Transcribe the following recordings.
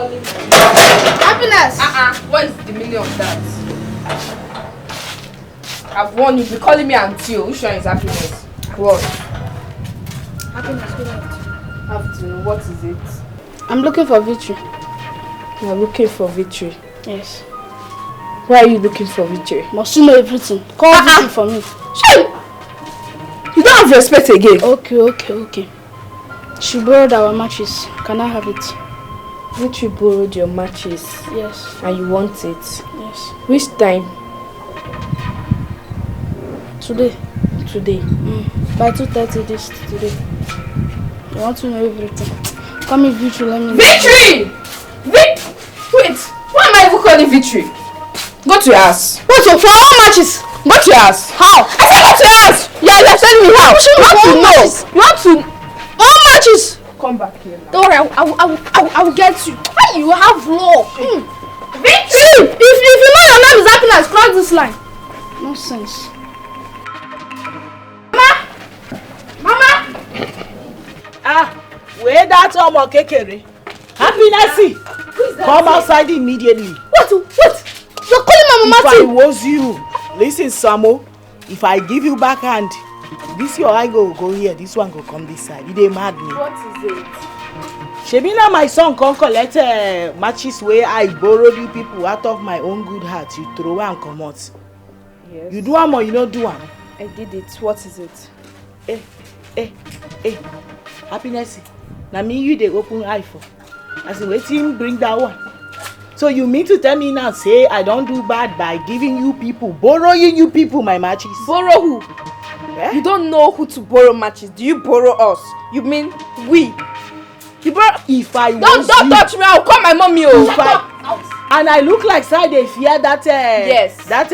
calling me? Happiness! What is the meaning of that? I've warned you, be calling me auntie. Which one is happiness? What? Happiness, good night. I have to know, what is it? I'm looking for victory. You're looking for victory? Yes. Why are you looking for victory? Must you know everything? Call victory for me. Shame! You don't have respect again. Okay. She borrowed our matches. Can I have it? Victory borrowed your matches. Yes. And you want it? Yes. Which time? Today. By 2:30 this today. You want to know everything. Come in victory, let me know. Victory! Wait! Why am I even calling victory? Go to your house. What? For all matches? Go to your house. How? I said go to your house! You're telling me how? You want to know. All matches! Come back here now. Don't worry, I will get you. You have law. Victory! If you know your name is happiness, cross this line. Nonsense. Mama! Where that Omo Kekere? Happiness! Come outside immediately. What? You're calling my mama If too? I was you, listen, Samo. If I give you backhand, this your eye go here, this one go come this side. You dey mad me. What is it? Shebina, my son come collect matches where I borrowed you people out of my own good heart. You throw and come out. Yes. You do am or you don't do am? I did it. What is it? Happiness. Now me you dey open eye for. As in wetin bring that one. So you mean to tell me now say I don't do bad by giving you people, borrowing you people my matches? Borrow who? You don't know who to borrow matches. Do you borrow us? You mean we? You borrow? If I Don't touch me. I'll call my mommy. And I look like say they fear that yes. That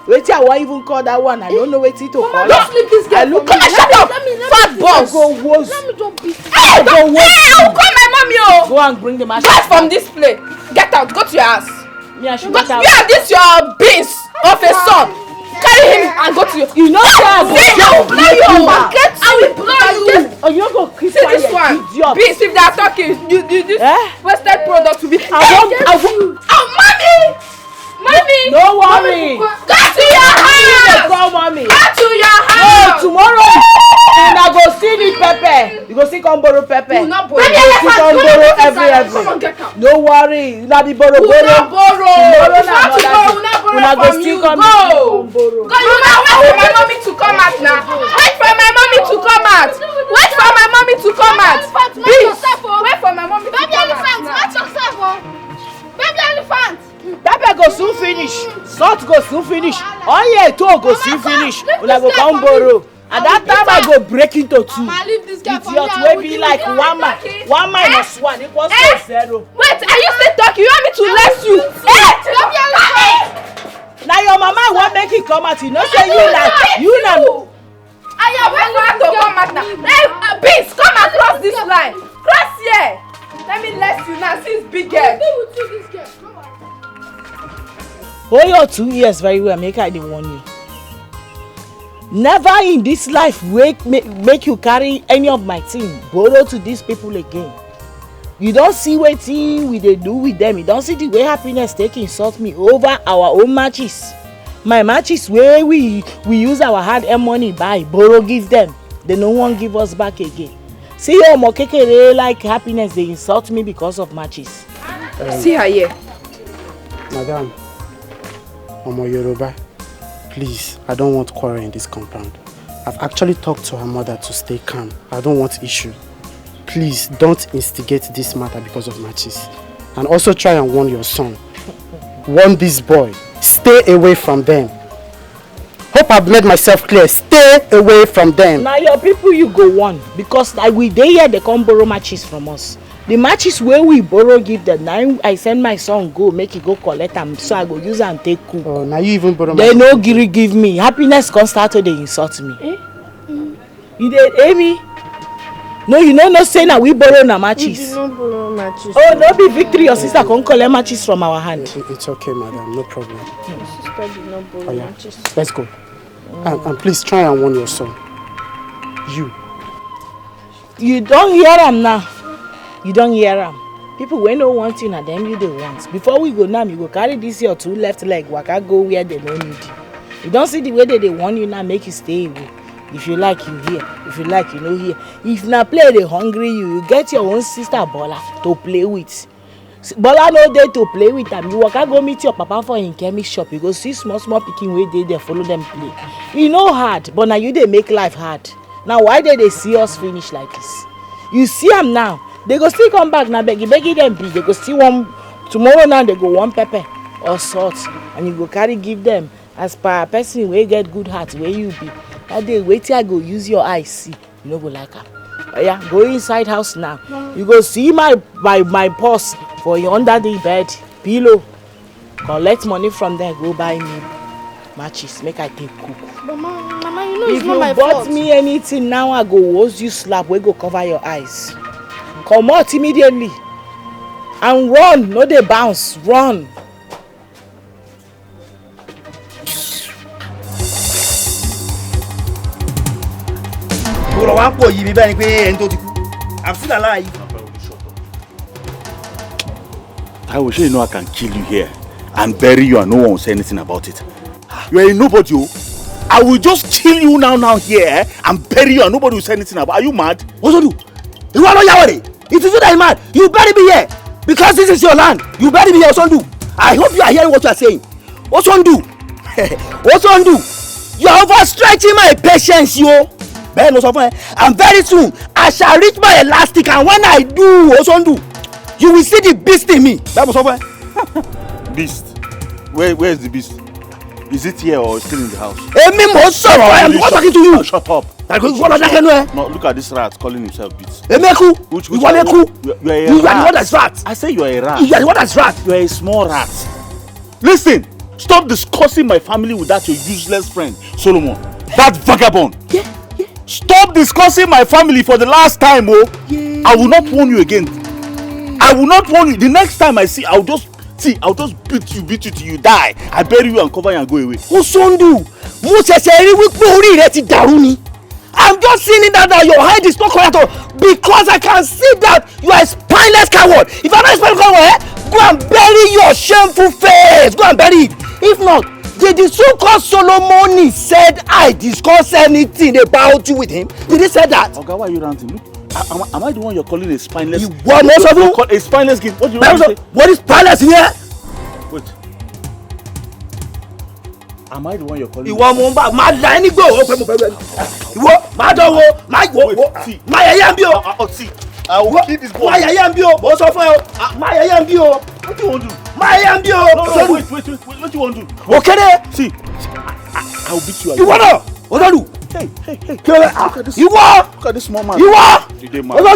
wetin I wan even call that one. I don't know wetin to call. Don't sleep this girl. I look Come on, shut up. Fat boss. Go woz. Let me don't beat you. Hey, I'll call my mommy. Go and bring the matches. Get from this place. Get out. Go to your house. Me I should Go get out. you have this your beans of a son. Carry him and go to your. You know say I will blow you. I will blow you. Oh, you go keep See this one. idiot. Beans, if they are talking, you this wasted product will be. I want. Oh, mommy. No worry. Go to your house. Go, mommy. Go to your No, house. tomorrow. And I go see need pepper. You go see come borrow pepper. You not borrow. You go see come borrow every. Come on, get out. No worry. You not be borrow. You not borrow. Tomorrow If you want to borrow, you not borrow from you. Go. Go. You not wait for my mommy to come out now. Wait for my mommy to come out. Wait for my mommy to come out. Please. Wait for my mommy to come out now. Match yourself, Baby elephant. Pepper go soon finish. Salt go soon finish. Oil too go soon finish. Una go come borrow. At that time I go break into two. Leave this guy for me. Idiot wey be like one minus one equals to 0. Wait, are you still talking? You want me to let you? Now your mama want make it come out. You know say you na. I am waiting to come out now. Hey, Beans, come across this line. Cross here. Let me let you now. See it's big girl. Hold your 2 years very well. Make I dey warn you. Never in this life make you carry any of my thing borrow to these people again. You don't see wetin we dey do with them. You don't see the way happiness take insult me over our own matches. My matches where we use our hard-earned money buy, borrow, give them. They no one give us back again. See your Omo Kekere like happiness, they insult me because of matches. See her here. Madam, Omo Yoruba, please, I don't want quarrel in this compound. I've actually talked to her mother to stay calm. I don't want issue. Please don't instigate this matter because of matches. And also try and warn your son. Warn this boy. Stay away from them. Hope I've made myself clear. Stay away from them. Now your people you go warn because like we dey here they come borrow matches from us. The matches where we borrow give them. Now I send my son go make he go collect them so I go use and take cook. Oh, now you even borrow. They no give me. Happiness come start to they insult me. You dey hear me? No, you know no say na we borrow na matches. You don't borrow matches. Oh, no be victory. Your sister come collect matches from our hand. It's okay, madam. No problem. Your sister did not borrow matches. Let's go. And please try and warn your son. You don't hear him now. You don't hear him. People wey no want you na them you dey want. Before we go now, you go carry this your 2 left leg waka go where they no need you. You don't see the way they want you now, make you stay away. If you like, you here. If you like, you know here. If na play they hungry you get your own sister Bola to play with. Bola no dey to play with am. You waka go meet your papa for him chemist shop. You go see small pikin wey dey there, follow them play. E no hard, but now you dey make life hard. Now why they see us finish like this? You see am now. They go still come back now, beggy them be. They go still one tomorrow now. They go one pepper or salt, and you go carry give them as per person wey get good heart where you be. That day wait till I go use your eyes see. You no go like am. Yeah, go inside house now. You go see my purse for you under the bed, pillow. Collect money from there, go buy me matches. Make I take cook. Mama, you know If it's not you my bought fault. me anything now, I go use you slap. We go cover your eyes. Come out immediately and run. No dey bounce. Run. I'm still alive. I will show you know I can kill you here and bury you and no one will say anything about it. You are a nobody. I will just kill you now here and bury you and nobody will say anything about it. Are you mad? What do you do? You want to Yawari? It is you that is mad. You bury me here because this is your land. You bury me here. What's on do? I hope you are hearing what you are saying. What's on do? What's on do? You are overstretching my patience, yo. And very soon I shall reach my elastic, and when I do, what's on do? You will see the beast in me. That was over. Beast? Where is the beast? Is it here or still in the house? I am not talking to you. Shut up. No, look at this rat calling himself beast. You are the one that's rat. I say you are a rat. You are the one that's rat. You are a small rat. Listen, stop discussing my family with that your useless friend, Solomon. That vagabond. Yeah. Stop discussing my family for the last time, oh. Yeah. I will not warn you again. I will not warn you. The next time I see, I'll just beat you till you die. I bury you and cover you and go away. Osondu, I'm just seeing that your head is not correct because I can see that you are a spineless coward. If I'm not a spineless coward, go and bury your shameful face. Go and bury it. If not, did the so-called Solomon said I discuss anything about you with him? Did he say that? Okay, why are you ranting? Look, am I the one you're calling a spineless? You want most of you? A spineless kid? What do you want to say? What is spineless in here? Wait. Am I the one you're calling? You want more back? My line go. What? My dog. See. My ayambio. See. I will kill this boy. My ayambio. What's up? My ayambio. What do you want to do? My ayambio. No, wait. What do you want to do? Okay. See. I will beat you. You wanna? What do you do? Hey. Look at this. You want? Look at this small man. You want? What do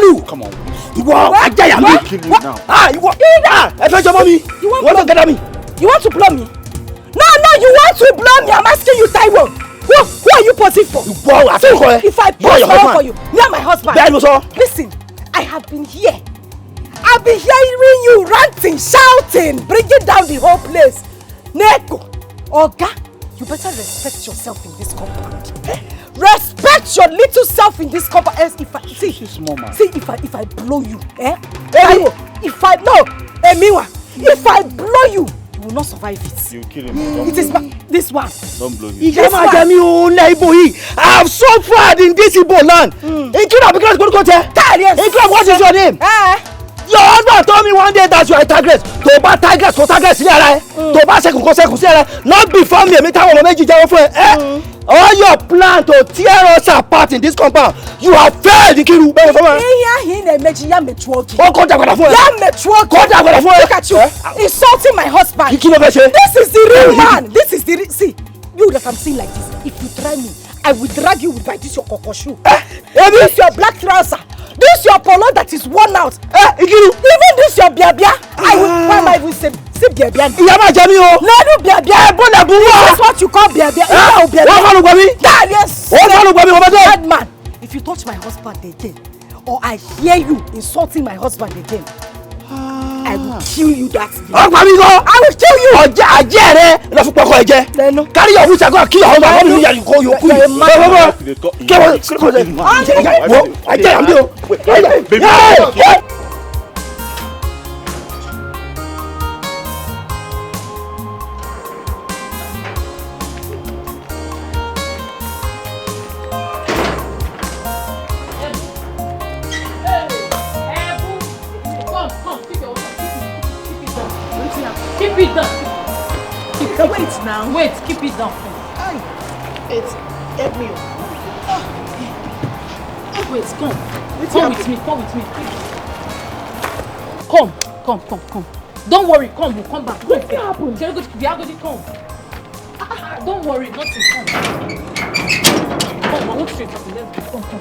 you do? Come on. You want? I will kill you now. You want? I fetch your mommy. You want to get at me? You want to blow me? No, you want to blow me. I'm asking you, Taiwo. Who are you posing for? You boy, if I pose for you, me and my husband. Listen, I have been here. I've been hearing you ranting, shouting, bringing down the whole place. Neko, Oga, you better respect yourself in this compound. Respect your little self in this compound. Else, if I blow you, if I blow you, you will not survive it. You kill him. It is this one. Don't blow you. I have suffered in this Igbo land. What is your name? Your husband told me one day that you are a tigress. Not before me. All your plan to tear us apart in this compound, you have failed. Look at you, insulting my husband. This is the real man. This is the see. You that I'm seeing like this. If you try me, I will drag you with this your cocoa shoe. This your black trouser. This your polo that is worn out. Even this your biabia. I will. Why am I even say biabia? This is what you call biabia. Bad man. If you touch my husband again, or I hear you insulting my husband again, I will kill you that day. I will kill you. Carry your witch and go and kill your husband. it down. Wait now. Wait, keep it down. Wait, help me. Wait, come. Come with me, come with me. Come. Don't worry, come, we'll come back. What happened? We are going to come. Don't worry, nothing, come. Come, I want you to let's go. Come.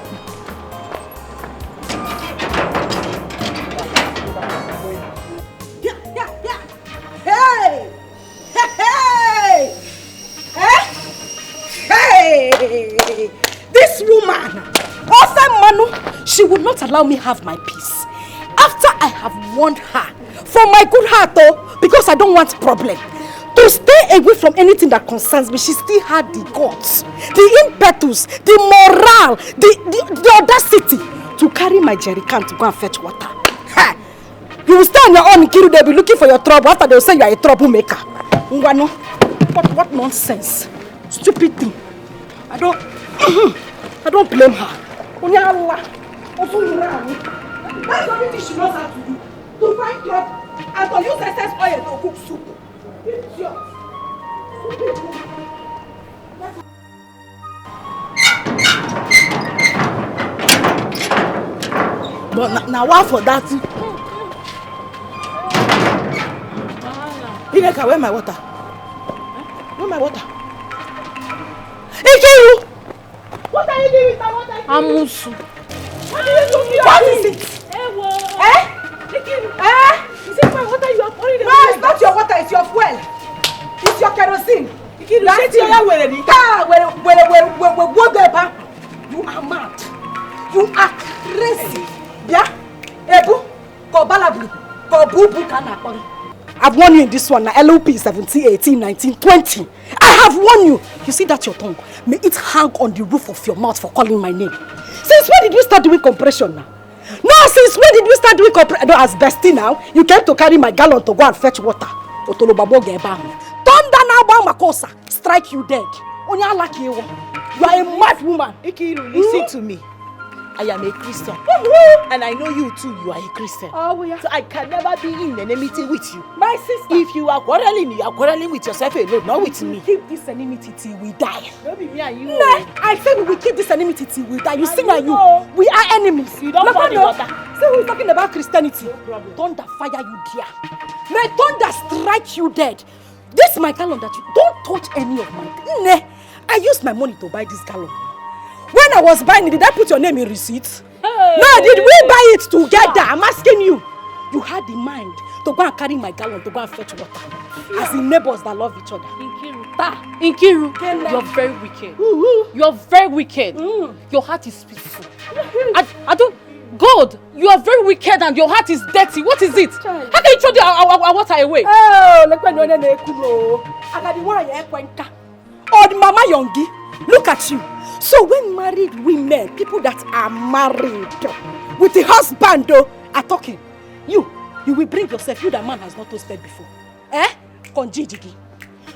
Yeah. Hey! This woman, Manu, she would not allow me have my peace. After I have warned her, from my good heart though, because I don't want problem, to stay away from anything that concerns me, she still had the guts, the impetus, the morale, the audacity to carry my jerry can to go and fetch water. Ha! You will stay on your own, Nkiru, they'll be looking for your trouble after they'll say you are a troublemaker. Ngwano, what nonsense. Stupid thing. I don't blame her. That's the only thing she knows how to do. To find trouble and to use excess oil to cook soup. Idiot. But now what for that? Ineka, where my water? Where my water? Ikiru! What are you doing with my water? Amusu. What is it? Ikiru. Is it my water you are pouring? No, it's not your water, it's your fuel. It's your kerosene. Ikiru, you are mad. You are crazy. Yeah? Ebu, Kobalablu, Kobubu Kanapon. I've warned you in this one, LOP 17, 18, 19, 20. I have warned you. You see that your tongue? May it hang on the roof of your mouth for calling my name. Since when did you start doing compression now? No, since when did you start doing compression? No, as bestie now, you came to carry my gallon to go and fetch water. Otolobabo Gebam. Thunder now, Makosa. Strike you dead. Onya like you. You are a mad woman. Ikiru, listen to me. I am a Christian. And I know you too, you are a Christian. Oh, yeah. So I can never be in enmity with you. My sister. If you are quarreling with yourself alone, not with me. Keep this enmity till we die. Maybe me and you. Nah, I said we will keep this enmity till we die. You see now you. We are enemies. You don't want the water. So we're talking about Christianity. No problem. Thunder fire you dear. May thunder strike you dead. This my gallon that you don't touch any of my. Nah, I used my money to buy this gallon. When I was buying it, did I put your name in receipt? Hey. No, did we buy it together? I'm asking you. You had the mind to go and carry my gallon to go and fetch water. Yeah. As the neighbors that love each other. Inkiru, you're very wicked. You're very wicked. Your heart is peaceful. I don't... God, you are very wicked and your heart is dirty. What is it? How can you throw our water away? Oh, the Mama Yongi, look at you. So when married women, people that are married with the husband are talking, you will bring yourself, you that man has not toasted before. Konji Jigi.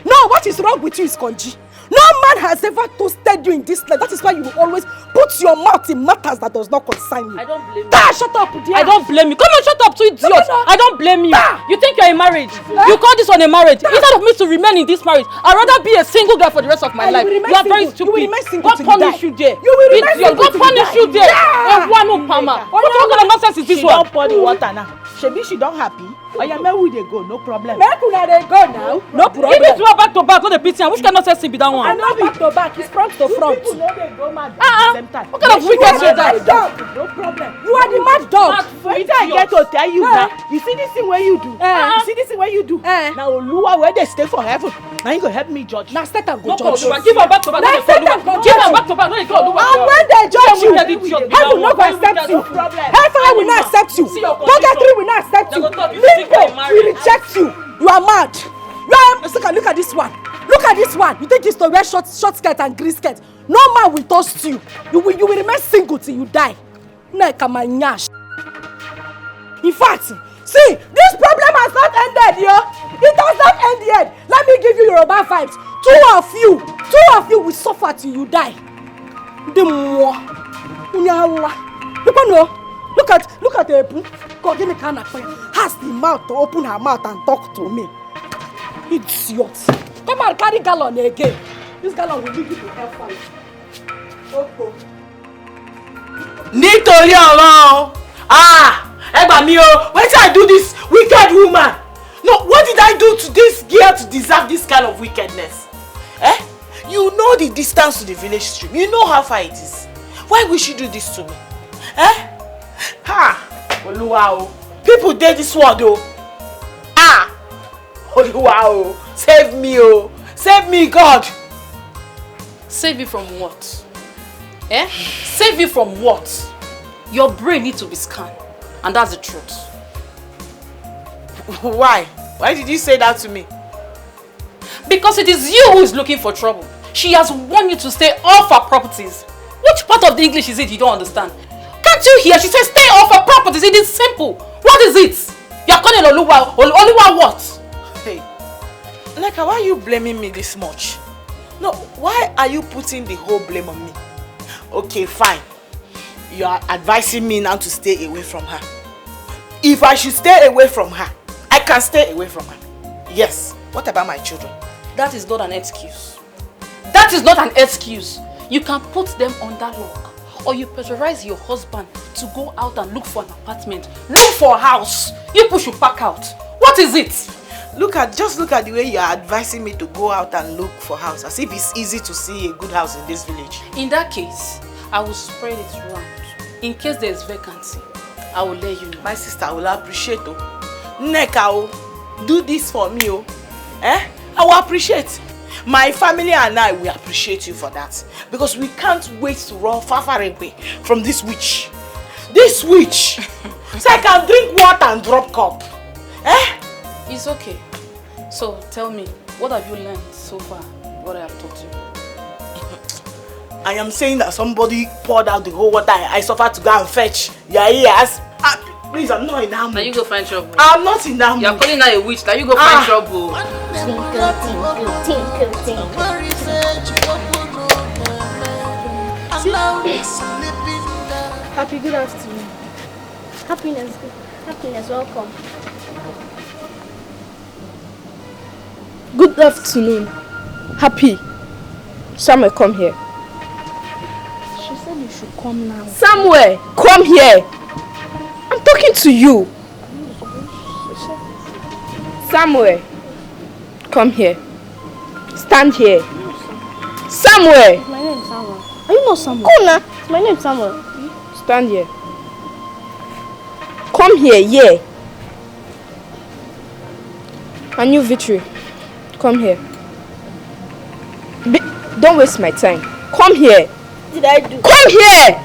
No, what is wrong with you is Konji. No man has ever toasted you in this life. That is why you will always put your mouth in matters that does not concern you. I don't blame you. Shut up, dear. I don't blame you. Come on, shut up to idiot. I don't blame you. You think you're in marriage? You call this one a marriage? Instead of me to remain in this marriage, I'd rather be a single girl for the rest of my life. You are very stupid. You will remain single. God punish you there. You will remain single. God punish you there. What kind of nonsense is this one? She don't pour the water now. She don't happy. Oya, where will they go? No problem. Make una dey go now. No problem. If it's back to back, go the pity. Which cannot say be that one? I'm not back to back. It's front to front. People know they go mad at the same time. What kind of wicked is that? No problem. You are the mad dog. Wait till I get to tell you now. You see this thing where you do? You see this thing where you do? Now Oluwa where they stay for heaven. Now you go help me judge. Now start and go judge. Give her back to back. Give her back to back. And when they judge you, heaven will not accept you. Hellfire will not accept you. Purgatory will not accept you. Limbo will reject you. You are mad. Look at this one. Look at this one. You think it's to wear short skirt and green skirt? No man will toast you. You will remain single till you die. In fact, see, this problem has not ended, yo. It has not ended yet. Let me give you Yoruba vibes. Two of you will suffer till you die. Look at the Ebu. God, give me kind of fire. Has the mouth to open her mouth and talk to me. Idiot. Come and carry gallon again. This gallon will lead you to hellfire. Okay. Nítorí Ọlọ́run. Egba mi o, why did I do this wicked woman? No, what did I do to this girl to deserve this kind of wickedness? You know the distance to the village stream. You know how far it is. Why would she do this to me? Oluwa o. People did this world o. Oluwa o. Save me o. Save me, God. Save you from what? Save you from what? Your brain needs to be scanned. And that's the truth. Why? Why did you say that to me? Because it is you who is looking for trouble. She has warned you to stay off her properties. Which part of the English is it you don't understand? Can't you hear? She says stay off her properties. It is simple. What is it? You are calling Oluwa what? Hey, Neka, why are you blaming me this much? No, why are you putting the whole blame on me? Okay, fine. You are advising me now to stay away from her. If I should stay away from her, I can stay away from her. Yes. What about my children? That is not an excuse. That is not an excuse. You can put them under lock. Or you pressurize your husband to go out and look for an apartment. Look for a house. You push, you pack out. What is it? Just look at the way you are advising me to go out and look for a house. As if it's easy to see a good house in this village. In that case, I will spread it around. In case there is vacancy, I will let you know. My sister will appreciate it. Neka, do this for me. I will appreciate. My family and I will appreciate you for that. Because we can't wait to run far away from this witch. This witch! So I can drink water and drop cup. It's okay. So tell me, what have you learned so far? What I have taught you? I am saying that somebody poured out the whole water I suffered to go and fetch. Your ears. Please, I'm not in that mood. Now you go find trouble. I'm not in that mood. You're calling her a witch. Now you go find trouble. Twinkle, twinkle, twinkle, Happy, good afternoon. Happiness, welcome. Good afternoon. Happy. Samuel, come here. She said you should come now. Samuel, come here. I'm talking to you. Samuel, come here. Stand here. Samuel. My name is Samuel. Are you not Samuel? Come now. My name is Samuel. Stand here. Come here, yeah. A new victory. Come here. Don't waste my time. Come here. What did I do? Come here!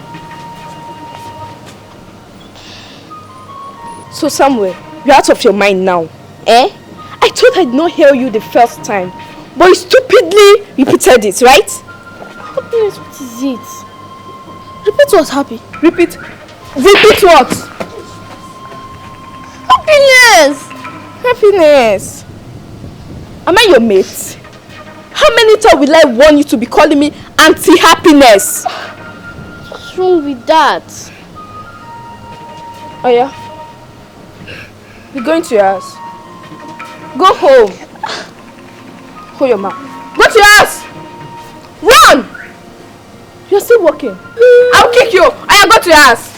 So Samuel, you're out of your mind now. I thought I'd not hear you the first time. But you stupidly repeated it, right? Happiness, what is it? Repeat what, Happy? Repeat what? Happiness! Happiness. Am I your mate? How many times will I warn you to be calling me anti-happiness? What's wrong with that? Oh yeah? You're going to your house. Go home. Hold your mouth. Go to your house. Run! You're still walking. I'll kick you. I go to your house.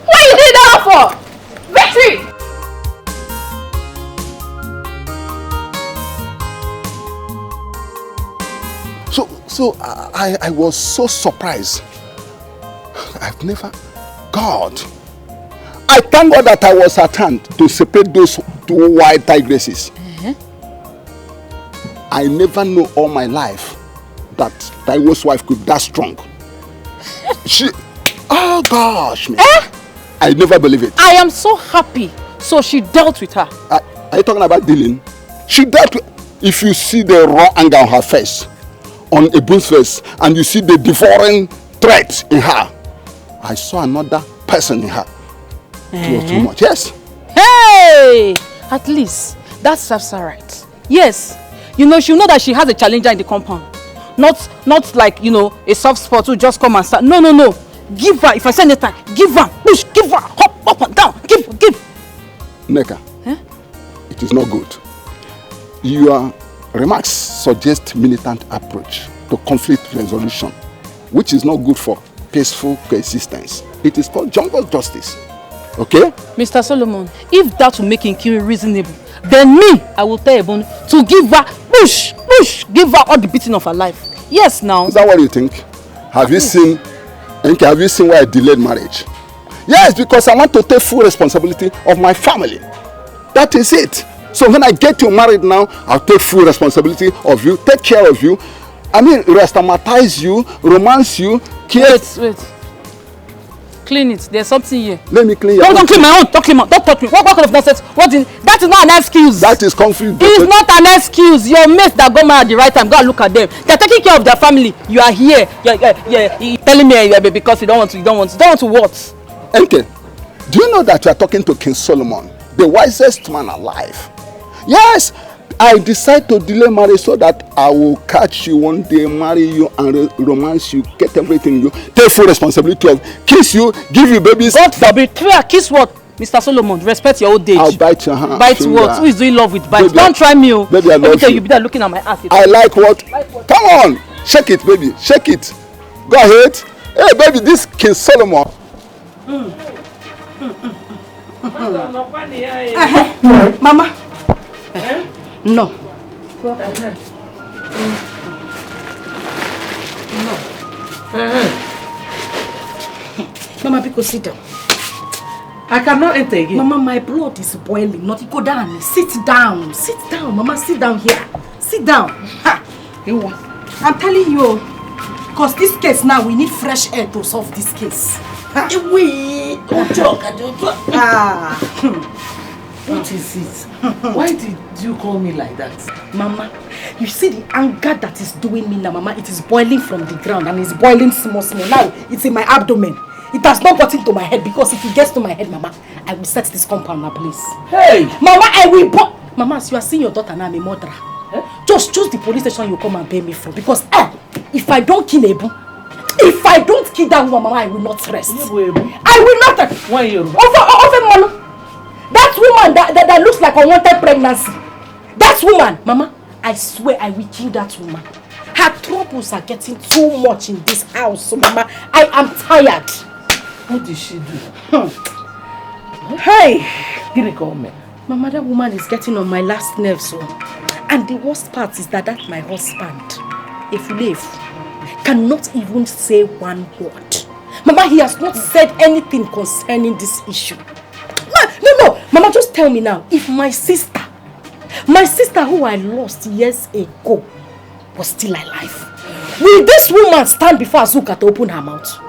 What you did that for? Victory! So I was so surprised. I've never... God! I thank God that I was at hand to separate those two white tigresses. I never knew all my life that Taiwo's wife could be that strong. Oh gosh, man. I never believe it. I am so happy. So she dealt with her. Are you talking about dealing? She dealt with... If you see the raw anger on her face, on Ebun's face, and you see the devouring threat in her, I saw another person in her. It was too much. Yes. Hey! At least that serves her right. Yes. You know, she'll know that she has a challenger in the compound. Not like, you know, a soft spot who just come and start. No. Give her. If I say anything, give her. Push. Give her. Hop up and down. Give. Neka, it is not good. Your remarks suggest militant approach to conflict resolution, which is not good for peaceful coexistence. It is called jungle justice. Okay? Mr. Solomon, if that will make Nkiru reasonable, then me, I will tell Ebony to give her, give her all the beating of her life. Yes, now. Is that what you think? Have you seen why I delayed marriage? Yes, because I want to take full responsibility of my family. That is it. So when I get you married now, I'll take full responsibility of you, take care of you. I mean, restamatize you, romance you, care. Wait. Clean it. There's something here. Let me clean your Don't clean my own. Don't clean my own. Don't touch me. What kind of nonsense? That is not an excuse. That is conflict. It is not an excuse. Your mates that got married at the right time, go and look at them. They're taking care of their family. You are here. You're telling me because you don't want to what? Okay. Do you know that you are talking to King Solomon, the wisest man alive? Yes. I decide to delay marriage so that I will catch you one day, marry you and romance you, get everything you, take full responsibility of, kiss you, give you babies. God forbid. Kiss what? Mr. Solomon, respect your old age. I'll bite your hand. Bite what? Who is doing love with bites? Don't try me. Baby, I love you. You be there looking at my ass. I like what? Come on. Shake it, baby. Shake it. Go ahead. Hey, baby, this King Solomon. Mama. No. Mama, because sit down. I cannot enter again. Mama, my blood is boiling. Not go down. Sit down. Sit down. Mama, sit down here. Sit down. Ha. I'm telling you, because this case now, we need fresh air to solve this case. We don't talk. What is it? Why did you call me like that? Mama, you see the anger that is doing me now, Mama. It is boiling from the ground and it's boiling small. Now, it's in my abdomen. It has not got into my head because if it gets to my head, Mama, I will set this compound ablaze. Hey! Mama, I will... Mama, as you are seeing your daughter now, I'm a murderer. Just choose the police station you come and pay me from because if I don't kill Ebu, if I don't kill that woman, Mama, I will not rest. I will not... Why you? Over Mama. That woman that looks like unwanted pregnancy. That woman, Mama, I swear I will kill that woman. Her troubles are getting too much in this house, so Mama, I am tired. What did she do? Hey! Did it call me? Mama, that woman is getting on my last nerve, so. And the worst part is that my husband, if you leave, cannot even say one word. Mama, he has not said anything concerning this issue. No, Mama, just tell me now, if my sister who I lost years ago was still alive, will this woman stand before Azuka to open her mouth?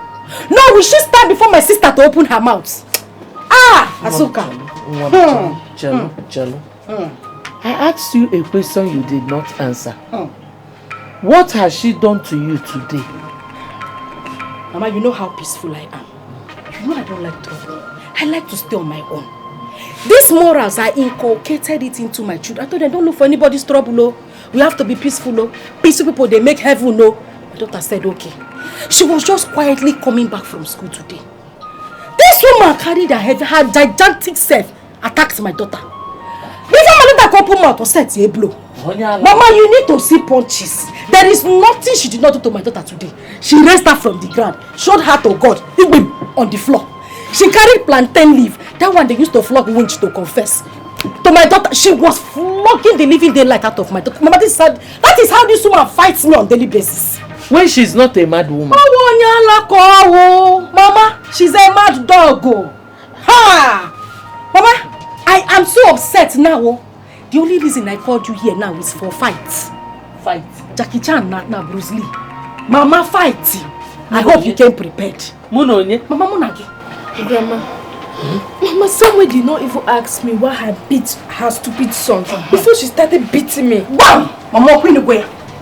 No, will she stand before my sister to open her mouth? Azuka. Jello. I asked you a question you did not answer. What has she done to you today? Mama, you know how peaceful I am. You know I don't like trouble. I like to stay on my own. These morals, I inculcated it into my children. I told them, don't look for anybody's trouble. No. We have to be peaceful. No. Peaceful people, they make heaven. No. My daughter said, okay. She was just quietly coming back from school today. This woman carried her gigantic self, attacked my daughter. Before my daughter open mouth or set a blow. Mama, you need to see punches. There is nothing she did not do to my daughter today. She raised her from the ground, showed her to God, on the floor. She carried plantain leaf. That one they used to flog winch to confess. To my daughter, she was flogging the living daylight out of my daughter. Mama, that is how this woman fights me on a daily basis. When she's not a mad woman. Mama, she's a mad dog. Ha! Mama, I am so upset now. The only reason I called you here now is for fights. Fight? Jackie Chan, na Bruce Lee. Mama, fight. I hope you came prepared. Mama Munagi. Grandma, Mama, someone did not even ask me why I beat her stupid son before she started beating me. Bam! Mama,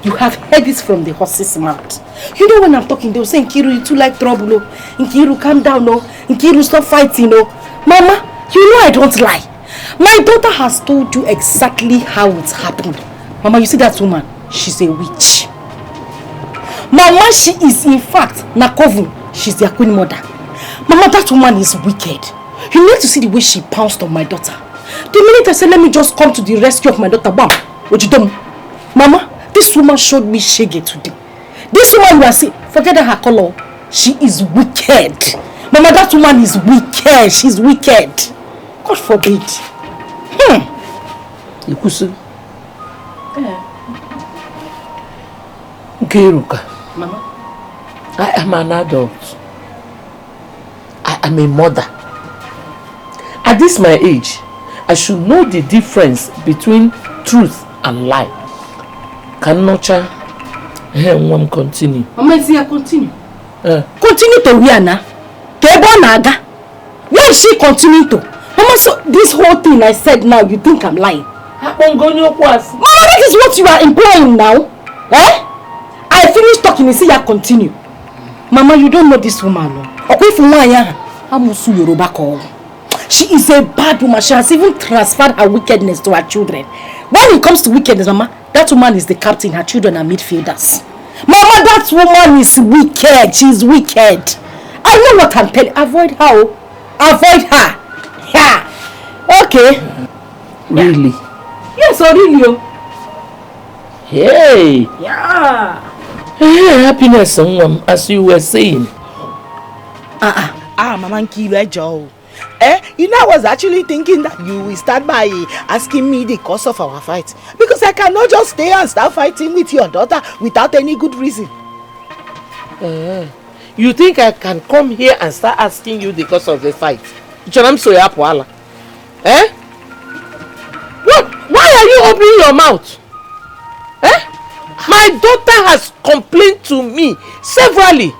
you have heard this from the horse's mouth. You know when I'm talking, they will say, Nkiru, you too like trouble. No. Nkiru, calm down. No. Nkiru, stop fighting. No. Mama, you know I don't lie. My daughter has told you exactly how it happened. Mama, you see that woman? She's a witch. Mama, she is in fact Nakovu. She's their queen mother. Mama, that woman is wicked. You need to see the way she pounced on my daughter. The minute I said, let me just come to the rescue of my daughter, bam, Ojidom. Mama, this woman showed me shege today. This woman you are seeing, forget her color. She is wicked. Mama, that woman is wicked. She's wicked. God forbid. Ikusu. Nkiruka. Mama. I am an adult. I am a mother. At this my age, I should know the difference between truth and lie. Can nurture. Continue. Mama, is here continue? Continue to where now? Naga. Where is she continue to? Mama, so this whole thing I said now, you think I'm lying? Mama, that is what you are implying now. Eh? I finished talking, you see you continue. Mama, you don't know this woman. She is a bad woman. She has even transferred her wickedness to her children. When it comes to wickedness, Mama, that woman is the captain, her children are midfielders. Mama, that woman is wicked. She's wicked. I know what I'm telling. Avoid her. Avoid her. Yeah. Okay. Really? Yes, really. Hey. Yeah. Hey, happiness, as you were saying. Mama Nkiru Joe. You know, I was actually thinking that you will start by asking me the cause of our fight. Because I cannot just stay and start fighting with your daughter without any good reason. You think I can come here and start asking you the cause of the fight? What? Why are you opening your mouth? My daughter has complained to me severally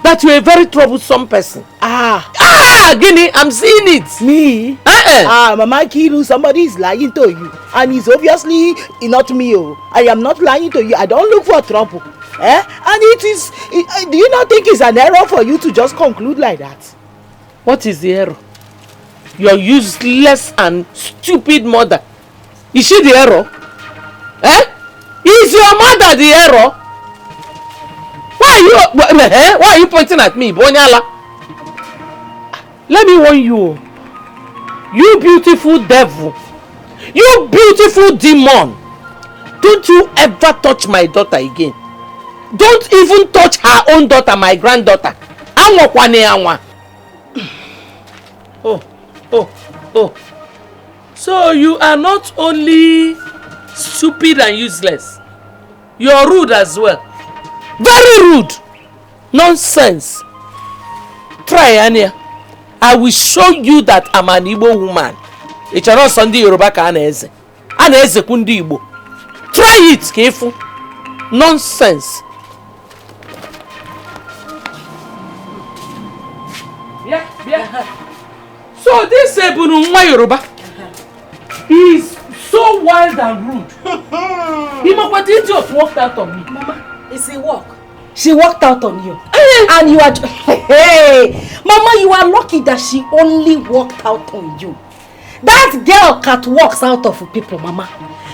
that you're a very troublesome person. Guinea, I'm seeing it. Me? Mama Nkiru, somebody is lying to you. And it's obviously not me. I am not lying to you. I don't look for trouble. And it is, do you not think it's an error for you to just conclude like that? What is the error? Your useless and stupid mother. Is she the error? Is your mother the error? Why are you pointing at me, Bonyala? Let me warn you. You beautiful devil. You beautiful demon. Don't you ever touch my daughter again. Don't even touch her own daughter, my granddaughter. So you are not only stupid and useless, you're rude as well. Very rude. Nonsense. Try, Anya. I will show you that I'm an Igbo woman. It's not Sunday Yoruba ka Aneze. Aneze kundi Igbo. Try it, careful. Nonsense. So this Ebunu Yoruba is so wild and rude. What idiot walked out on me. Mama, it's a walk. She walked out on you. And you are... Hey! Mama, you are lucky that she only walked out on you. That girl catwalks out of people, Mama.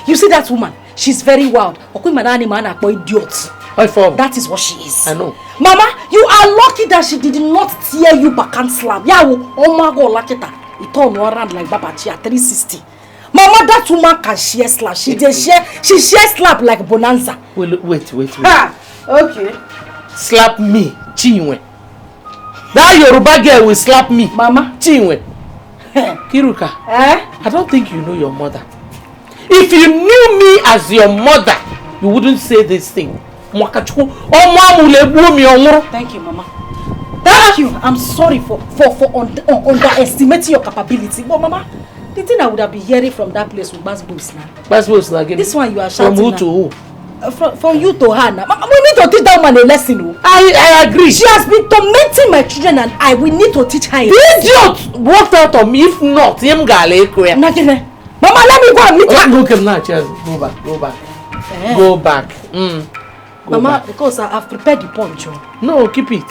You see that woman? She's very wild. Idiot. That is what she is. I know. Mama, you are lucky that she did not tear you back and slam. Oh my God, Laketa. It turned around like Baba Chia 360. Mama, that woman can share slap. She shares slap like Bonanza. Wait. Okay. Slap me, Chinwe. That Yoruba girl will slap me. Mama. Chinwe. Kiruka. I don't think you know your mother. If you knew me as your mother, you wouldn't say this thing. Thank you, Mama. Thank you. I'm sorry for underestimating your capability. But Mama, the thing I would have been hearing from that place with WAZICO now. WAZICO again. This one you are shouting. From who to who? From you to her now. We need to teach that woman a lesson. I agree. She has been tormenting my children and we need to teach her a lesson. Idiot! Walked out on me. If not, him gale. Mama, let me go and meet her. Go back. Go back. Mama, because I've prepared the punch. No, keep it.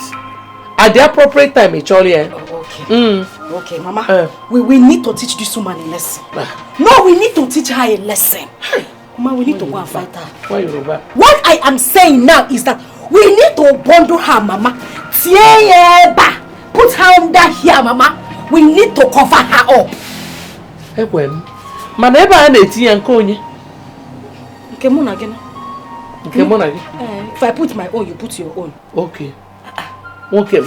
At the appropriate time, actually. Okay. Okay, Mama. We need to teach this woman a lesson. No, we need to teach her a lesson. Mama, we need to go and fight her. Why Yoruba? What I am saying now is that we need to bundle her, Mama. Put her under here, Mama. We need to cover her up. Ekwem. Mana ebe a na-etinye nke onye. Nke mụ na gị. Nke mụ na gị. If I put my own, you put your own. Okay. Okay.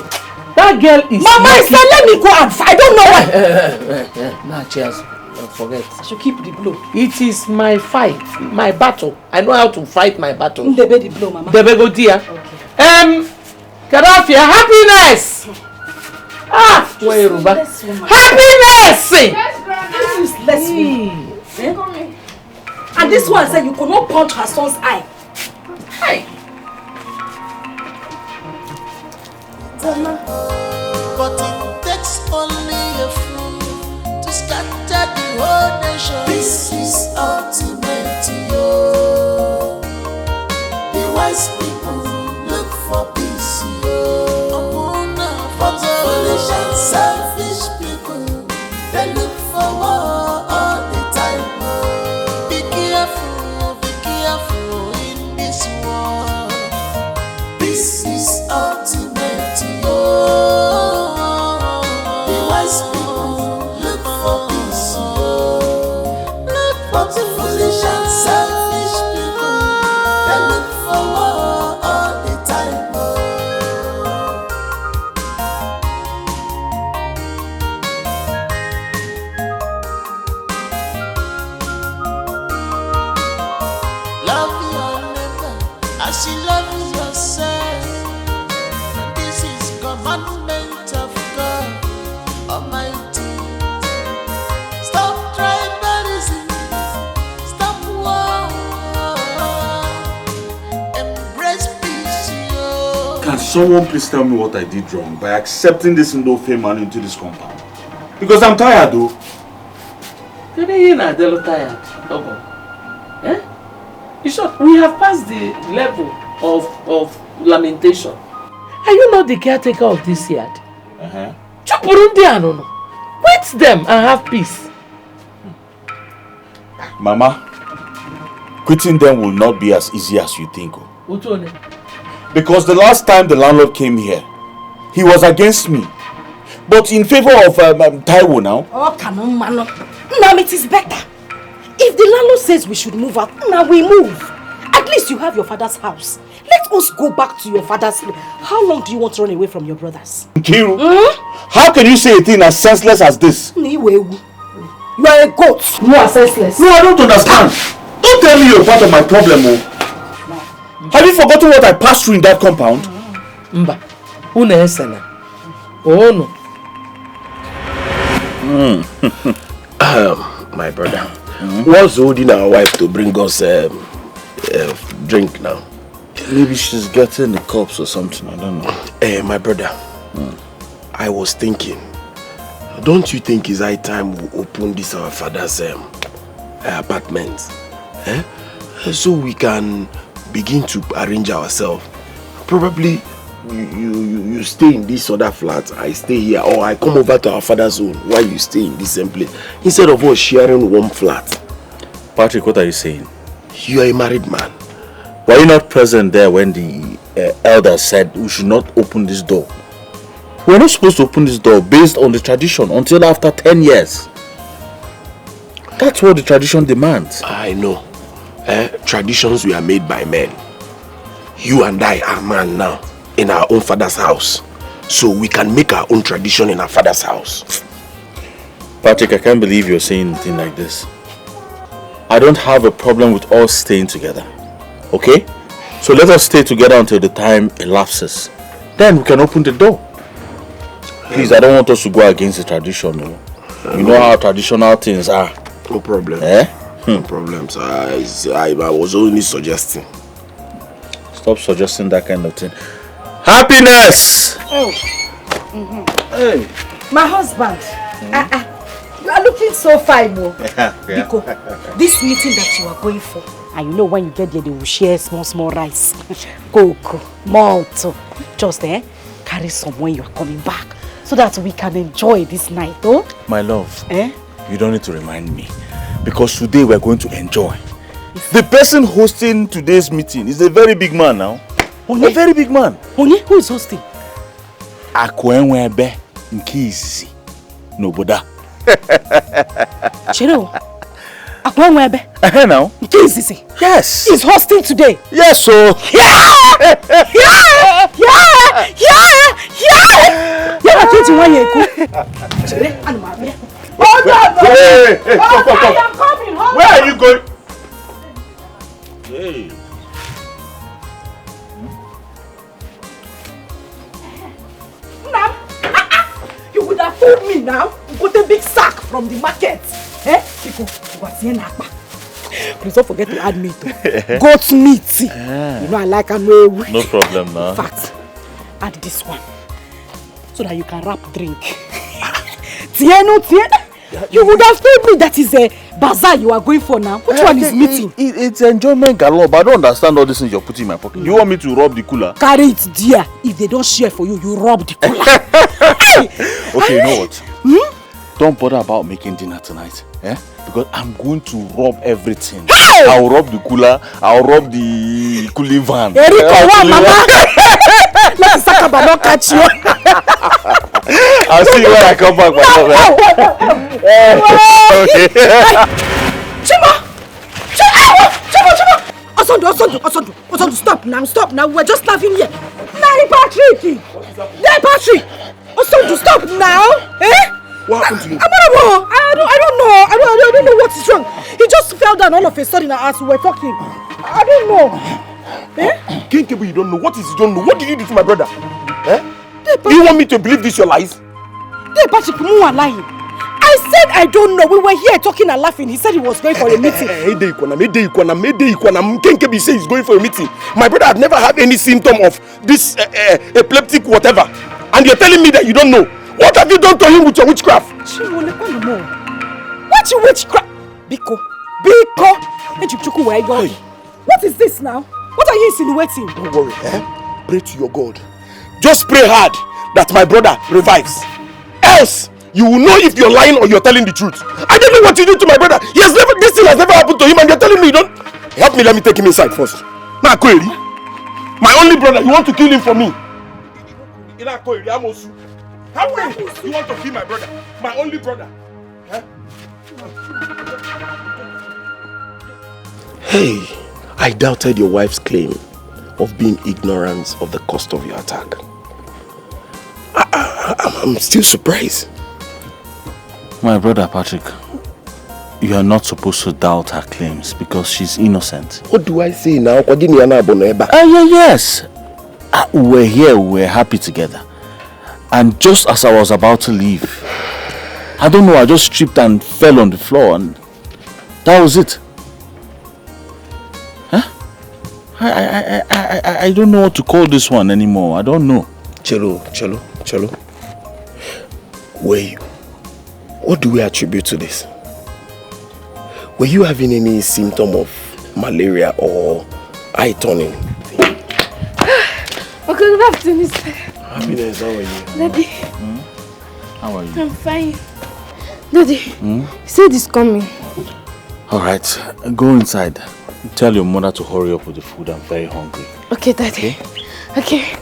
That girl is... Mama, I said let me go and fight. I don't know why. Nah, cheers. Forget. I should keep the blow. It is my fight, my battle. I know how to fight my battle. Debe the blow, Mama. Debe go dear. Okay. Gaddafi, happiness! Ah, where you back? Happiness! Useless woman. And this one said you could not punch her son's eye. Hey. But it takes only a fool to scatter the whole nation. This is ultimate, yo. The wise people look for peace, yo. But the foolish and selfish people, they look for war all the time. Be careful in this world. This is ultimate, yo. The wise people look for peace, yo. But the foolish and selfish people, they look for war all the time. Love your neighbor as you love yourself. This is commandment of God Almighty. Stop tribalism. Stop war. Embrace peace, yo. Can someone please tell me what I did wrong by accepting this Indo-Fame man into this compound? Because I'm tired though. You're not tired. Eh? You sure? We have passed the level of lamentation. Are you not the caretaker of this yard? Wait them and have peace. Mama, quitting them will not be as easy as you think. Because the last time the landlord came here, he was against me. But in favor of Taiwo now. Oh, come on, man. Now it is better. If the landlord says we should move out, now we move. At least you have your father's house. Let us go back to your father's. How long do you want to run away from your brothers? Nkiru, how can you say a thing as senseless as this? You are a goat. You are senseless. No, I don't understand. Don't tell me you're part of my problem, oh. Have you forgotten what I passed through in that compound? Mba, oh no. My brother, what's holding our wife to bring us drink now? Maybe she's getting the cups or something, I don't know. My brother, I was thinking, don't you think it's high time we open this our father's apartment? So we can begin to arrange ourselves. Probably you stay in this other flat, I stay here, or I come over to our father's home while you stay in this same place, instead of us sharing one flat. Patrick, what are you saying? You are a married man. Were you not present there when the elder said we should not open this door? We're not supposed to open this door based on the tradition until after 10 years. That's what the tradition demands. I know. Traditions were made by men. You and I are man now in our own father's house. So we can make our own tradition in our father's house. Patrick, I can't believe you're saying a thing like this. I don't have a problem with us staying together. Okay? So let us stay together until the time elapses. Then we can open the door. Please, I don't want us to go against the tradition. You know how traditional things are. No problem. No problem. So I was only suggesting. Stop suggesting that kind of thing. Happiness! Hey. My husband. You are looking so fine, Mo. Biko, this meeting that you are going for, and you know when you get there, they will share small rice, cocoa, malt. Just carry some when you are coming back, so that we can enjoy this night, oh? My love, you don't need to remind me, because today we are going to enjoy. The person hosting today's meeting is a very big man now. A very big man. Who is hosting? Akwenwebe Nkisi. Noboda. Chiro, Akwonwebe. Now. Yes. He's hosting today. Yes, so. Yeah! I told you when you go. Hey, stop. I am coming. Where are you going? Hey. You would have told me now. You got a big sack from the market. Please don't forget to add meat. Goat meat. You know I like and no problem now. In fact, add this one so that you can wrap drink. Tieno. You would have told me that is a bazaar you are going for now. Which one is meeting? It's enjoyment galore, but I don't understand all these things you're putting in my pocket. You want me to rob the cooler? Carry it, dear. If they don't share for you, you rob the cooler. Okay, you know what? Don't bother about making dinner tonight. Because I'm going to rob everything. Hey! I'll rob the cooler. I'll rob the cooling van. Eriko, mama. Let Sakaba not catch you. I'll see you when I come back, my okay. Chima! Osondo, stop now. We're just laughing here. Patrick! Osondo, stop now. What happened to you? I don't know what is wrong. He just fell down all of a sudden as we were talking. I don't know. Kinkebo, you don't know. What is you don't know? What did you do to my brother? Do you want me to believe this your lies? Patrick, you are lying. I said I don't know. We were here talking and laughing. He said he was going for a meeting. Kinkebo said he's going for a meeting. My brother had never had any symptom of this epileptic whatever. And you're telling me that you don't know. What have you done to him with your witchcraft? What you witchcraft? Biko. What is this now? What are you insinuating? Don't worry, Pray to your God. Just pray hard that my brother revives. Else, you will know if you're lying or you're telling the truth. I don't know what you did to my brother. This thing has never happened to him and you're telling me you don't. Help me, let me take him inside first. Now, Kweli, my only brother, you want to kill him for me? How come you want to kill my brother? My only brother. Hey, I doubted your wife's claim of being ignorant of the cost of your attack. I'm still surprised. My brother Patrick, you are not supposed to doubt her claims because she's innocent. What do I say now? Yes. We're here, we're happy together. And just as I was about to leave, I don't know, I just tripped and fell on the floor and that was it. I don't know what to call this one anymore. I don't know. Chelo. What do we attribute to this? Were you having any symptom of malaria or eye turning? Okay, good afternoon, sir. Happiness, how are you? Daddy. How are you? I'm fine. Daddy, you said he's coming. Alright, go inside. Tell your mother to hurry up with the food. I'm very hungry. Okay, Daddy. Okay.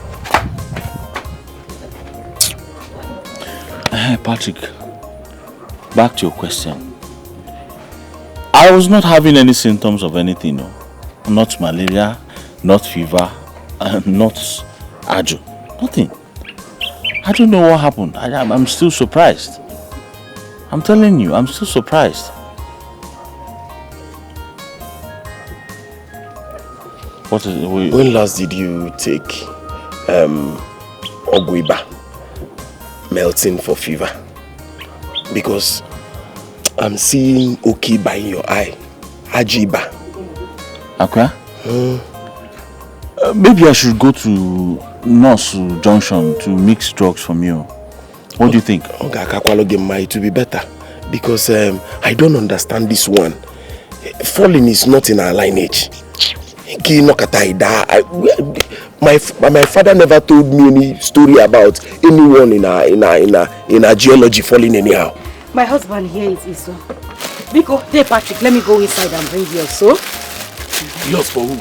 Patrick, back to your question. I was not having any symptoms of anything, no. Not malaria, not fever, not ajo. Nothing. I don't know what happened. I'm still surprised. I'm telling you, I'm still surprised. What is it? When last did you take Ogwiba melting for fever? Because I'm seeing Okiba in your eye. Ajiba. Okay. Maybe I should go to Nurse Junction to mix drugs from you. What do you think? It will be better. Because I don't understand this one. Falling is not in our lineage. My father never told me any story about anyone in a geology falling anyhow. My husband here is Iso. Biko, hey Patrick, let me go inside and bring yours, so? Yours for who?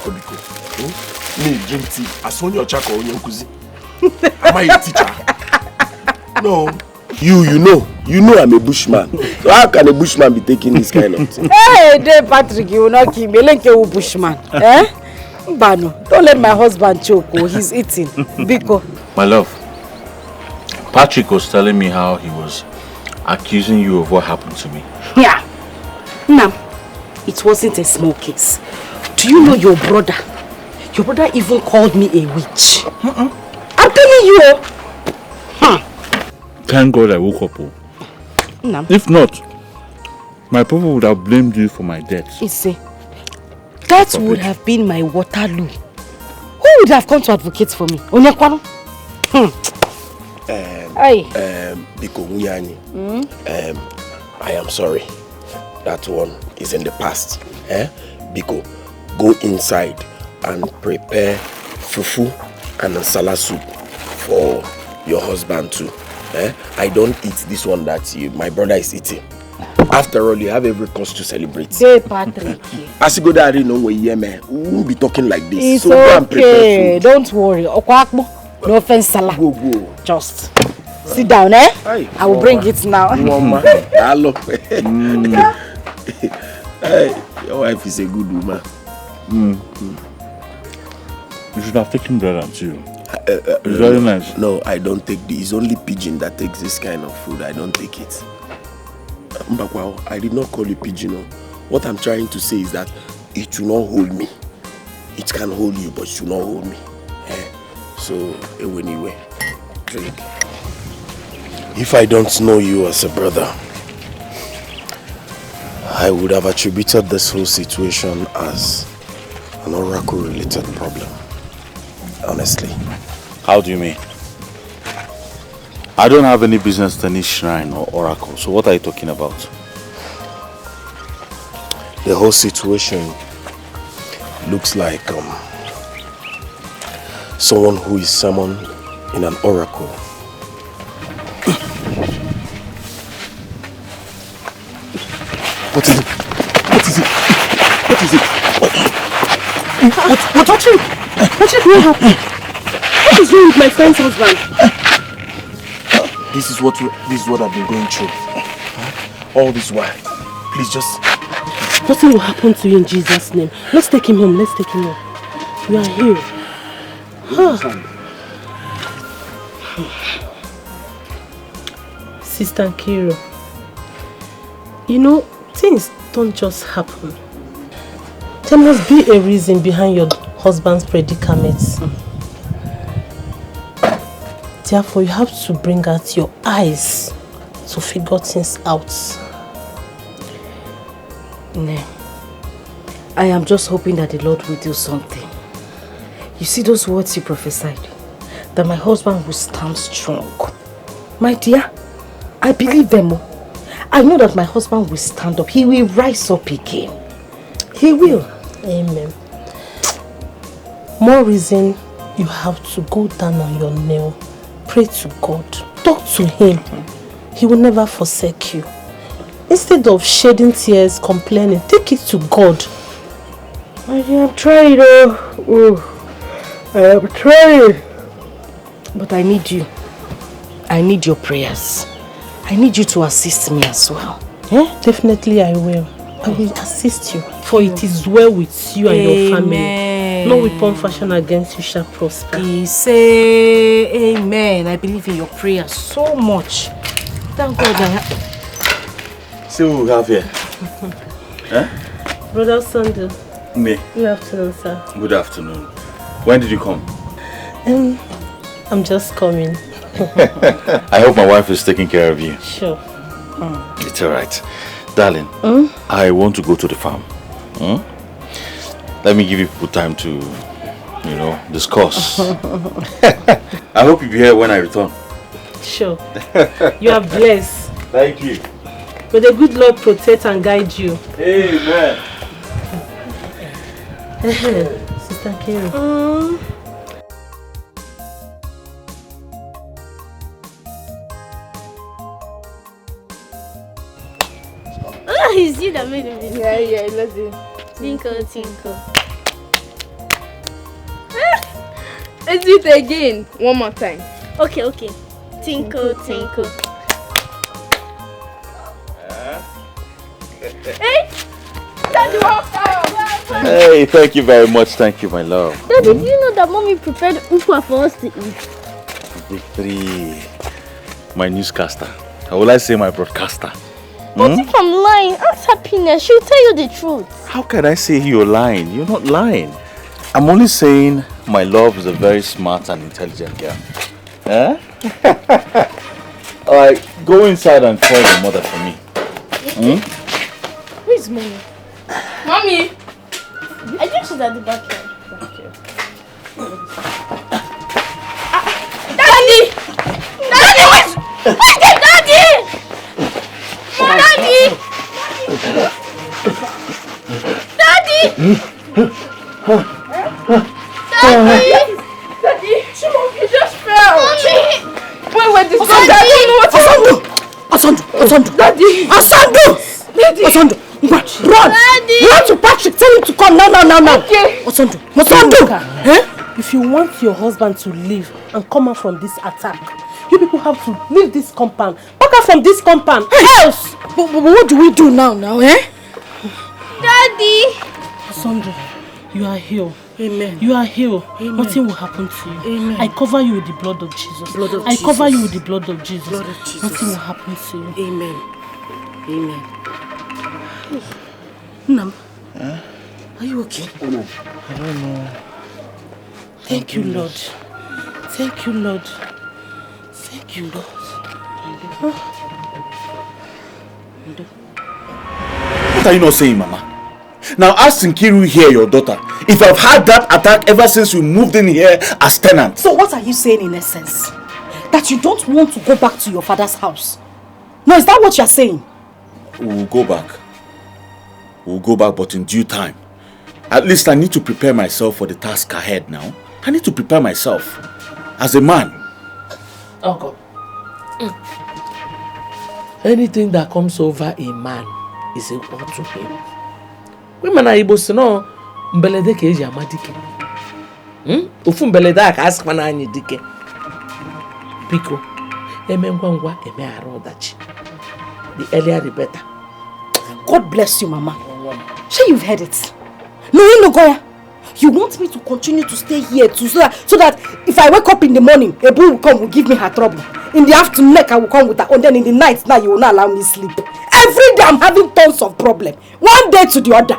Biko. Me drink tea. I saw your chako on your kuzi. Am I a teacher? No. You know I'm a bushman. So how can a bushman be taking this kind of thing? Hey, there, Patrick, you will not kill me. Lenke bushman. Eh? Bano, don't let my husband choke. Oh, he's eating. Biko. My love, Patrick was telling me how he was accusing you of what happened to me. Yeah. Now, it wasn't a small case. Do you know your brother? Your brother even called me a witch. I'm telling you. Thank God I woke up. No. If not, my people would have blamed you for my death. You see, that would have been my Waterloo. Who would have come to advocate for me? Onyakwano? Biko Munyani, I am sorry. That one is in the past. Biko, go inside and prepare fufu and nsala soup for your husband too. I don't eat this one that my brother is eating. After all, you have every cause to celebrate. Hey, Patrick. As you go there, we won't be talking like this. It's so go and okay. Don't worry. No offense, Salah. Go. Just sit down, eh? Aye. I will bring it now. Hello. Hey, your wife is a good woman. You should have taken bread and tea. It's very nice. No, I don't take the. It's only pigeon that takes this kind of food. I don't take it. Mbakwa, I did not call you pigeon. What I'm trying to say is that it will not hold me. It can hold you, but it will not hold me. So, anyway, drink. If I don't know you as a brother, I would have attributed this whole situation as an oracle-related problem. Honestly. How do you mean? I don't have any business to any shrine or oracle, so what are you talking about? The whole situation looks like someone who is summoned in an oracle. What is it? What is it? What is it? What Patrick? Patrick, what happened? What is wrong with my friend's husband? This is what I've been going through. All this while. Please just... Nothing will happen to you in Jesus' name. Let's take him home. Let's take him home. We are here. Sister Kiro, you know, things don't just happen. There must be a reason behind your husband's predicaments. Therefore, you have to bring out your eyes to figure things out. No. I am just hoping that the Lord will do something. You see those words you prophesied? That my husband will stand strong. My dear, I believe them. I know that my husband will stand up. He will rise up again. He will. Amen. More reason you have to go down on your knee. Pray to God. Talk to him. He will never forsake you. Instead of shedding tears, complaining, take it to God. I'm trying. I'm trying. But I need you. I need your prayers. I need you to assist me as well. Definitely I will. I will assist you. For it is well with you and your family. No weapon fashioned against you shall prosper. Say amen. I believe in your prayers so much. Thank God. See what we have here. Brother Sunday. Me. Good afternoon, sir. Good afternoon. When did you come? I'm just coming. I hope my wife is taking care of you. Sure. It's alright. Darling, I want to go to the farm. Let me give you people time to, discuss. I hope you'll be here when I return. Sure. You are blessed. Thank you. May the good Lord protect and guide you. Amen. Sister Kiro. Oh, you see that made me. Yeah, let's do it. Tinkle, tinkle. Let's do it again. One more time. Okay. Tinkle, tinkle. Hey! Daddy, welcome! Hey, thank you very much. Thank you, my love. Daddy, do you know that mommy prepared ukwa for us to eat? Victory. My newscaster. Or will I say my broadcaster? But if I'm lying, ask Happiness. She'll tell you the truth. How can I say you're lying? You're not lying. I'm only saying my love is a very smart and intelligent girl. Eh? Alright, go inside and call your mother for me. Where's mommy? Mommy! I think she's at the back here. Daddy! Daddy! Where's the daddy? Daddy! Daddy! Daddy! Daddy! Shimon, you just fell! Mommy! Wait, this is I don't know what to do! Asandu! Daddy! Asandu! Daddy! Asandu! Run! Daddy! Run to Patrick! Tell him to come now! Okay! Asandu! If you want your husband to leave and come out from this attack, you people have to leave this compound. Back out from this compound! Else! But what do we do now, eh? Daddy! Asandu, you are healed. Amen. You are healed. Amen. Nothing will happen to you. Amen. I cover you with the blood of Jesus. I cover you with the blood of Jesus. Nothing will happen to you. Amen. Amen. Nam, are you okay? I don't know. Thank you, Lord. Thank you, Lord. Thank you, Lord. What are you not saying, Mama? Now ask Nkiru here, your daughter, if I've had that attack ever since we moved in here as tenants. So what are you saying in essence? That you don't want to go back to your father's house? No, is that what you're saying? We'll go back. We'll go back, but in due time. At least I need to prepare myself for the task ahead now. I need to prepare myself as a man. Uncle. Anything that comes over a man is equal to him. Women are able to know mbelede ke eji amadike. Ofu mbelede aka asikwa na anyi dike. Biko, eme ngwa eme arụ ọdachi. The earlier the better. God bless you, Mama. Sure, you've heard it. No, Goya. You want me to continue to stay here so that if I wake up in the morning, a bull will come, will give me her trouble. In the afternoon, I will come with her, and then in the night, now you will not allow me sleep. Every day I'm having tons of problem. One day to the other.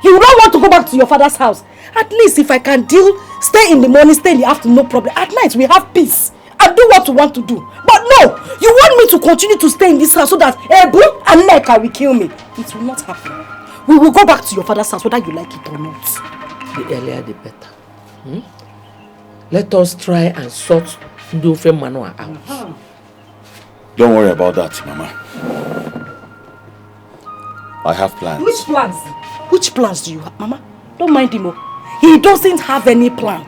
You don't want to go back to your father's house. At least if I can stay in the morning, stay in the afternoon, no problem. At night we have peace. And do what you want to do. But no, you want me to continue to stay in this house so that Ebu and Neka will kill me. It will not happen. We will go back to your father's house whether you like it or not. The earlier the better. Let us try and sort Ndofe Manoa out. Don't worry about that, Mama. I have plans. Which plans? Which plans do you have, Mama? Don't mind him. He doesn't have any plan.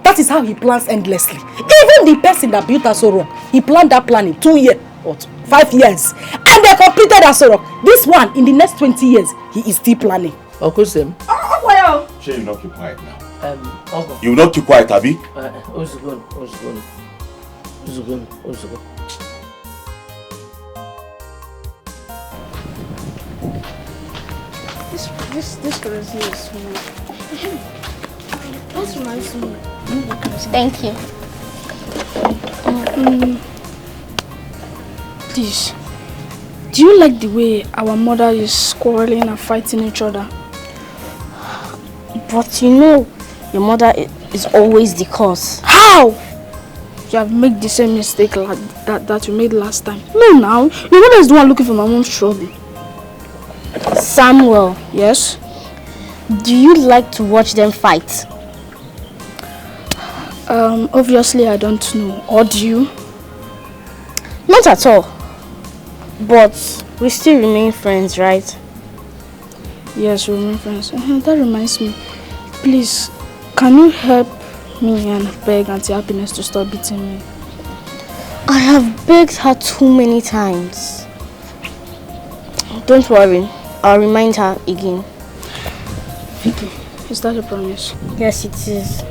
That is how he plans endlessly. Even the person that built Asoro, he planned that plan in 2 years or 5 years. And they completed Asoro. This one, in the next 20 years, he is still planning. Uncle Sam. Well. Sure, you not keep quiet now. Uncle. You will not keep quiet, Abby? Ozugon. This currency is small. That's reminds me. Thank you. Please, do you like the way our mother is quarreling and fighting each other? But you know, your mother is always the cause. How? You have made the same mistake like that you made last time. No, now your mother is the one looking for my mom's trouble. Samuel. Yes? Do you like to watch them fight? Obviously I don't know. Or do you? Not at all. But we still remain friends, right? Yes, we remain friends. That reminds me. Please, can you help me and beg Auntie Happiness to stop beating me? I have begged her too many times. Don't worry. I'll remind her again. Vicky, is that a promise? Yes, it is.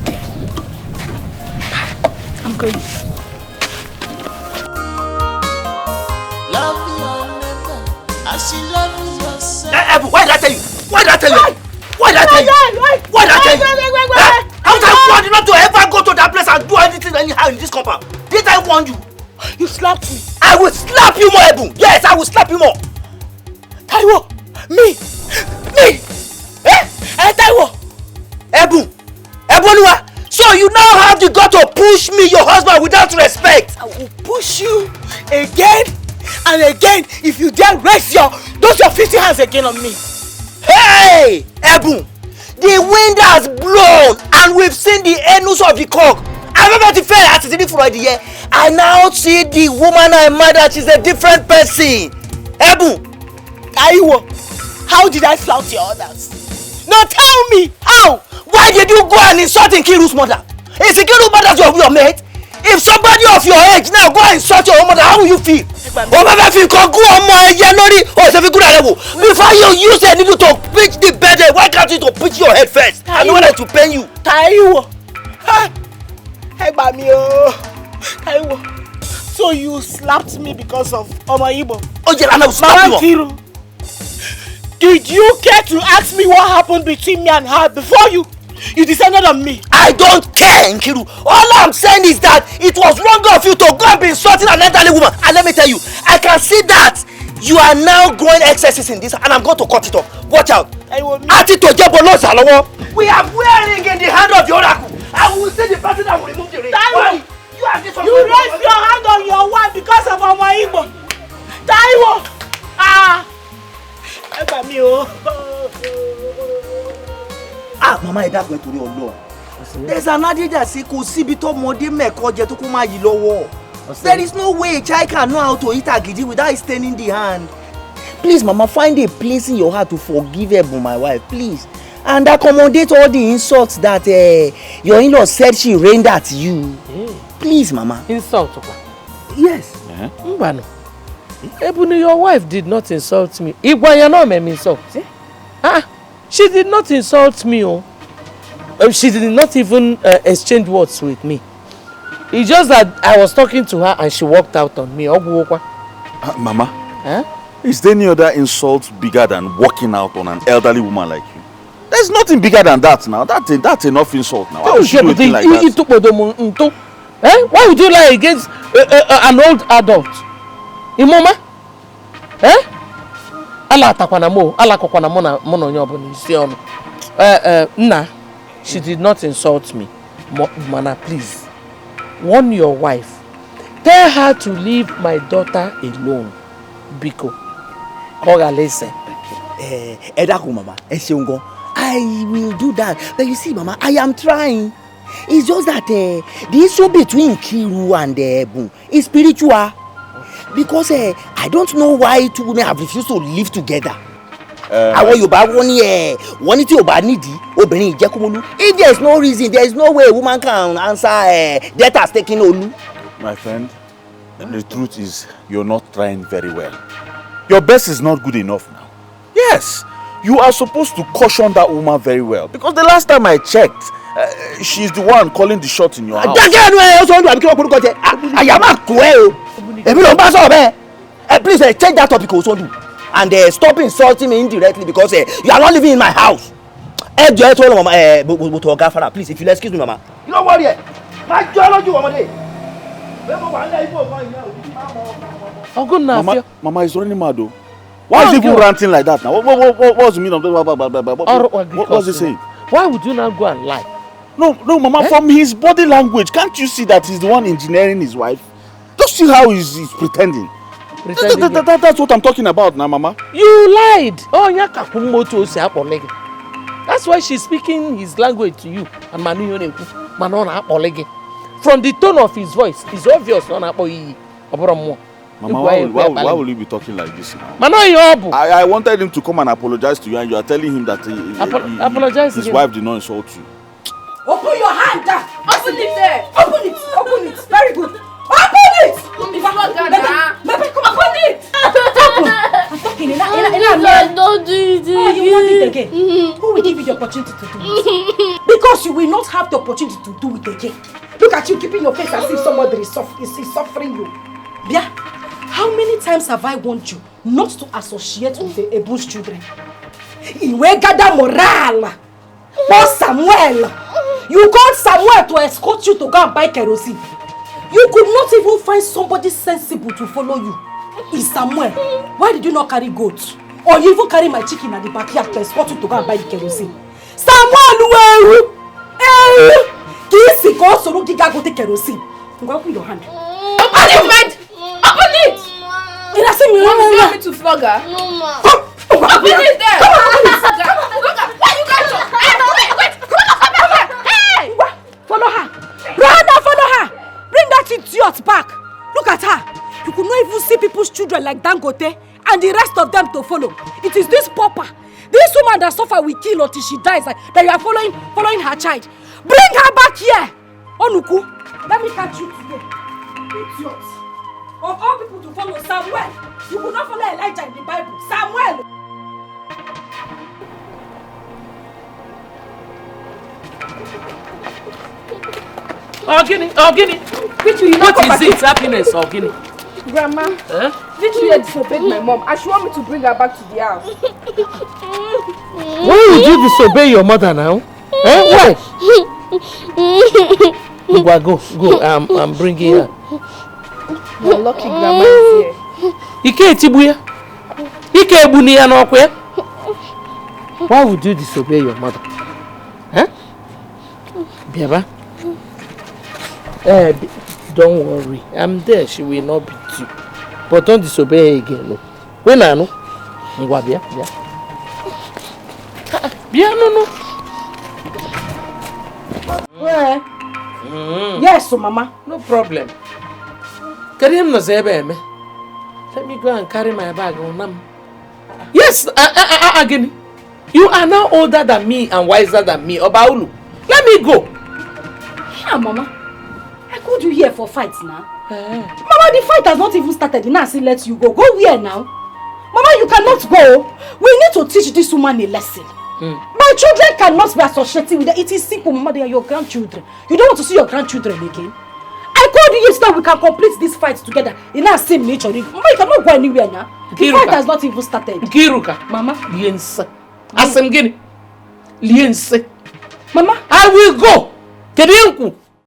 Okay. I'm going. Love your neighbor, she loves herself. Why did I tell you? Why did I tell you? Why did I tell you? Why did I tell you? How did I warn you not to ever go to that place and do anything anyhow in this compound? Did I warn you? You slapped me. I will slap you more, Ebu. Yes, I will slap you more. Taiwo, me. Taiwo. Eboniwa. So you now have the gut to push me, your husband, without respect. I will push you again and again if you dare raise your 50 hands again on me. Hey, Ebu. The wind has blown and we've seen the anus of the cock. I now see the woman I murdered. She's a different person. Ebu. Taiwo, how did I flout your orders? Now tell me, how? Why did you go and insult Nkiru's mother? Is Nkiru's mother your mate? If somebody of your age now go and insult your mother, how will you feel? Before you use a needle to pitch the bed, why can't you to pitch your head first? I know whether to pain you. Taiwo. Hey, Bamio. Taiwo. So you slapped me because of Omaibo? Oh yeah, and I will slap you. Did you care to ask me what happened between me and her before you descended on me? I don't care, Nkiru. All I'm saying is that it was wrong of you to go and be insulting an elderly woman. And let me tell you, I can see that you are now growing excesses in this, and I'm going to cut it off. Watch out. We are wearing in the hand of the oracle. I will say the person that will remove the ring. Taiwo, you raised your hand on your wife because of Omaibo. Taiwo. Mama, that's going to your law. There's an adage that says, there is no way a child can know how to eat agidi without staining the hand. Please, Mama, find a place in your heart to forgive Ebu, my wife, please. And accommodate all the insults that your in-law said she rained at you. Please, Mama. Insult? Yes. Ebony, your wife did not insult me. Insult. She did not insult me. She did not even exchange words with me. It's just that I was talking to her and she walked out on me. Mama, is there any other insult bigger than walking out on an elderly woman like you? There's nothing bigger than that now. That's enough insult now. Why would you do a thing like that? Why would you lie against an old adult? Imoma? She did not insult me. Mana, please. Warn your wife. Tell her to leave my daughter alone. Biko. Listen. Mama. I will do that. But you see, Mama, I am trying. It's just that the issue between Kiru and Ebu is spiritual. Because I don't know why two women have refused to live together. If there's no reason, there is no way a woman can answer death has taken Olu. My friend, the truth is you're not trying very well. Your best is not good enough now. Yes, you are supposed to caution that woman very well. Because the last time I checked, she's the one calling the shot in your house. Please change that topic also do. And stop insulting me indirectly because you are not living in my house. Please, if you'll excuse me, Mama. You don't worry. Mama is running mad though. Why is he even ranting like that now? What's the meaning of that? What's he saying? Why would you not go and lie? No, Mama, from his body language, can't you see that he's the one engineering his wife? Just see how he's pretending. That's what I'm talking about now, Mama. You lied. That's why she's speaking his language to you. From the tone of his voice, it's obvious. Mama, why will you be talking like this now? I wanted him to come and apologize to you, and you are telling him that his wife did not insult you. Open your hand! Open it there! Open it! Open it! Very good! Open it! Open it! I'm talking. Don't do it again. Oh, you will not do it again. Who will give you the opportunity to do it? Because you will not have the opportunity to do it again. Look at you keeping your face as if somebody is suffering you. Yeah? How many times have I warned you not to associate with the Neigbours children. In where gather morale. Poor Samuel. You called Samuel to escort you to go and buy kerosene. You could not even find somebody sensible to follow you. Is Samuel. Why did you not carry goats? Or you even carry my chicken at the backyard to escort you to go and buy the kerosene? Samuel, where? Kisi go so look go take kerosene. Open your hand. Open it, man! Open it! You not see me? You want me to flog her? No, ma. Open it there! Why you guys so... Wait! Come here! Hey! Follow her! Follow her! Bring that idiot back! Look at her! You could not even see people's children like Dangote and the rest of them to follow. It is this pauper, this woman that suffer will kill until she dies, that you are following her child. Bring her back here! Onuku, let me catch you today. Idiot! Of all people to follow, Samuel! You could not follow Elijah in the Bible. Samuel! Ogini. What is it? Happiness, Ogini? Grandma, Victory disobeyed my mom and she wants me to bring her back to the house. Why would you disobey your mother now? Why? Go. I'm bringing her. You're lucky Grandma is here. Why would you disobey your mother? Biaba? Don't worry. I'm there. She will not beat you. But don't disobey her again. No. When I know. No. Where? Yes, so mama. No problem. Let me go and carry my bag on. Yes, again. You are now older than me and wiser than me. Obaulu. Let me go. Yeah, mama. I called you here for fights now. Mama, the fight has not even started. Now I say let you go. Go where now? Mama, you cannot go. We need to teach this woman a lesson. My children cannot be associated with them. It is simple, Mama. They are your grandchildren. You don't want to see your grandchildren again? I called you yesterday. We can complete this fight together in our same nature. Mama, you cannot go anywhere now. The fight has not even started. Kiruka. Mama. Liense. Asengini. Liense. Mama. I will go. Kedienku.